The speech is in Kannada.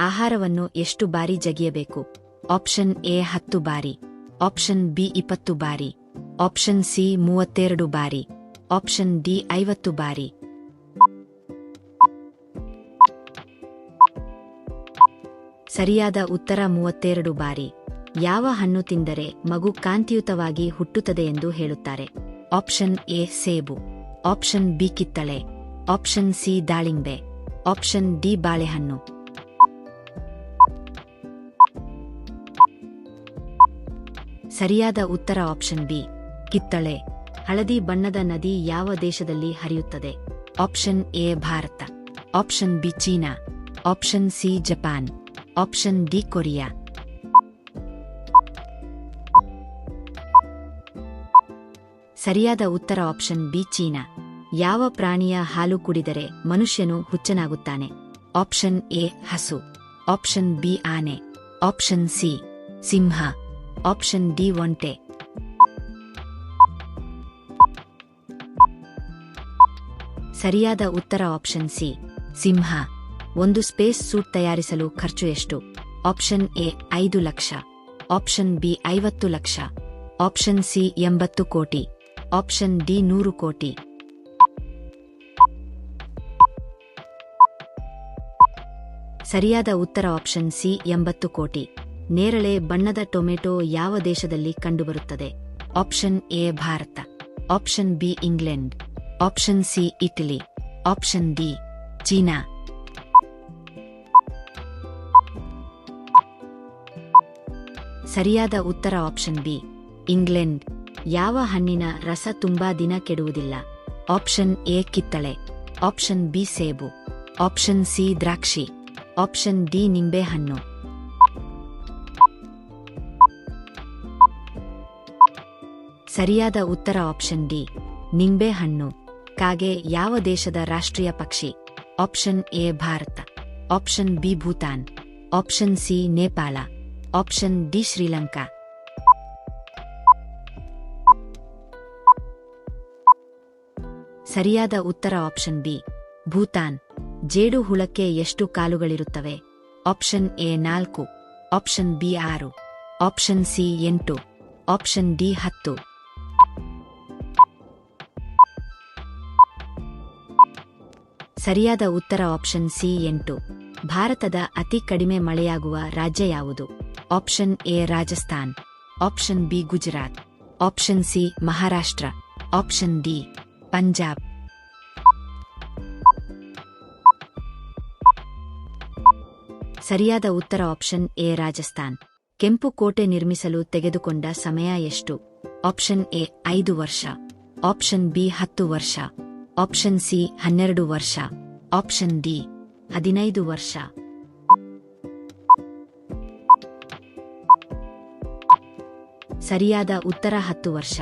ಆಹಾರವನ್ನು ಎಷ್ಟು ಬಾರಿ ಜಗಿಯಬೇಕು? ಆಪ್ಷನ್ ಎ 10 ಬಾರಿ, ಆಪ್ಷನ್ ಬಿ 20 ಬಾರಿ, ಆಪ್ಷನ್ ಸಿ 32 ಬಾರಿ, ಆಪ್ಷನ್ ಡಿ 50 ಬಾರಿ. ಸರಿಯಾದ ಉತ್ತರ 32 ಬಾರಿ. ಯಾವ ಹಣ್ಣು ತಿಂದರೆ ಮಗು ಕಾಂತಿಯುತವಾಗಿ ಹುಟ್ಟುತ್ತದೆ ಎಂದು ಹೇಳುತ್ತಾರೆ? ಆಪ್ಷನ್ ಎ ಸೇಬು, ಆಪ್ಷನ್ ಬಿ ಕಿತ್ತಳೆ, ಆಪ್ಷನ್ ಸಿ ದಾಳಿಂಬೆ, ಆಪ್ಷನ್ ಡಿ ಬಾಳೆಹಣ್ಣು. ಸರಿಯಾದ ಉತ್ತರ ಆಪ್ಷನ್ ಬಿ ಕಿತ್ತಳೆ. ಹಳದಿ ಬಣ್ಣದ ನದಿ ಯಾವ ದೇಶದಲ್ಲಿ ಹರಿಯುತ್ತದೆ? Option A Bharat, option B China, option C Japan, option D Korea. ಸರಿಯಾದ ಉತ್ತರ ಆಪ್ಷನ್ ಬಿ ಚೀನಾ. ಯಾವ ಪ್ರಾಣಿಯ ಹಾಲು ಕುಡಿದರೆ ಮನುಷ್ಯನು ಹುಚ್ಚನಾಗುತ್ತಾನೆ? ಆಪ್ಷನ್ ಎ ಹಸು, ಆಪ್ಷನ್ ಬಿ ಆನೆ, ಆಪ್ಷನ್ ಸಿ ಸಿಂಹ, ಆಪ್ಷನ್ ಡಿ ಒಂಟೆ. ಸರಿಯಾದ ಉತ್ತರ ಆಪ್ಷನ್ ಸಿ ಸಿಂಹ. ಒಂದು ಸ್ಪೇಸ್ ಸೂಟ್ ತಯಾರಿಸಲು ಖರ್ಚು ಎಷ್ಟು? Option A 5 lakh, option B 50 lakh, option C 80 ಕೋಟಿ, ಆಪ್ಷನ್ ಡಿ 100 ಕೋಟಿ. ಸರಿಯಾದ ಉತ್ತರ ಆಪ್ಷನ್ ಸಿ 80 ಕೋಟಿ. ನೇರಳೆ ಬಣ್ಣದ ಟೊಮೆಟೊ ಯಾವ ದೇಶದಲ್ಲಿ ಕಂಡುಬರುತ್ತದೆ? Option A Bharat, option B England, option C Italy, option D China. ಸರಿಯಾದ ಉತ್ತರ ಆಪ್ಷನ್ ಬಿ ಇಂಗ್ಲೆಂಡ್. ಯಾವ ಹಣ್ಣಿನ ರಸ ತುಂಬಾ ದಿನ ಕೆಡುವುದಿಲ್ಲ? ಆಪ್ಷನ್ ಎ ಕಿತ್ತಳೆ, ಆಪ್ಷನ್ ಬಿ ಸೇಬು, ಆಪ್ಷನ್ ಸಿ ದ್ರಾಕ್ಷಿ, ಆಪ್ಷನ್ ಡಿ ನಿಂಬೆಹಣ್ಣು. ಸರಿಯಾದ ಉತ್ತರ ಆಪ್ಷನ್ ಡಿ ನಿಂಬೆಹಣ್ಣು. ಕಾಗೆ ಯಾವ ದೇಶದ ರಾಷ್ಟ್ರೀಯ ಪಕ್ಷಿ? Option A Bharat, option B Bhutan, option C Nepal, option D Sri Lanka. ಸರಿಯಾದ ಉತ್ತರ ಆಪ್ಷನ್ ಬಿ ಭೂತಾನ್. ಜೇಡು ಹುಳಕ್ಕೆ ಎಷ್ಟು ಕಾಲುಗಳಿರುತ್ತವೆ? Option A 4, option B 6, option C 8, option D 10. ಸರಿಯಾದ ಉತ್ತರ ಆಪ್ಷನ್ ಸಿ 8. ಭಾರತದ ಅತಿ ಕಡಿಮೆ ಮಳೆಯಾಗುವ ರಾಜ್ಯ ಯಾವುದು? Option A Rajasthan, option B Gujarat, option C Maharashtra, option D Punjab. ಸರಿಯಾದ ಉತ್ತರ ಆಪ್ಷನ್ ಎ ರಾಜಸ್ಥಾನ್. ಕೆಂಪು ಕೋಟೆ ನಿರ್ಮಿಸಲು ತೆಗೆದುಕೊಂಡ ಸಮಯ ಎಷ್ಟು? ಆಪ್ಷನ್ ಎ 5 ವರ್ಷ, ಆಪ್ಷನ್ ಬಿ 10 ವರ್ಷ, ಆಪ್ಷನ್ ಸಿ 12 ವರ್ಷ, ಆಪ್ಷನ್ ಡಿ 15 ವರ್ಷ. ಸರಿಯಾದ ಉತ್ತರ 10 ವರ್ಷ.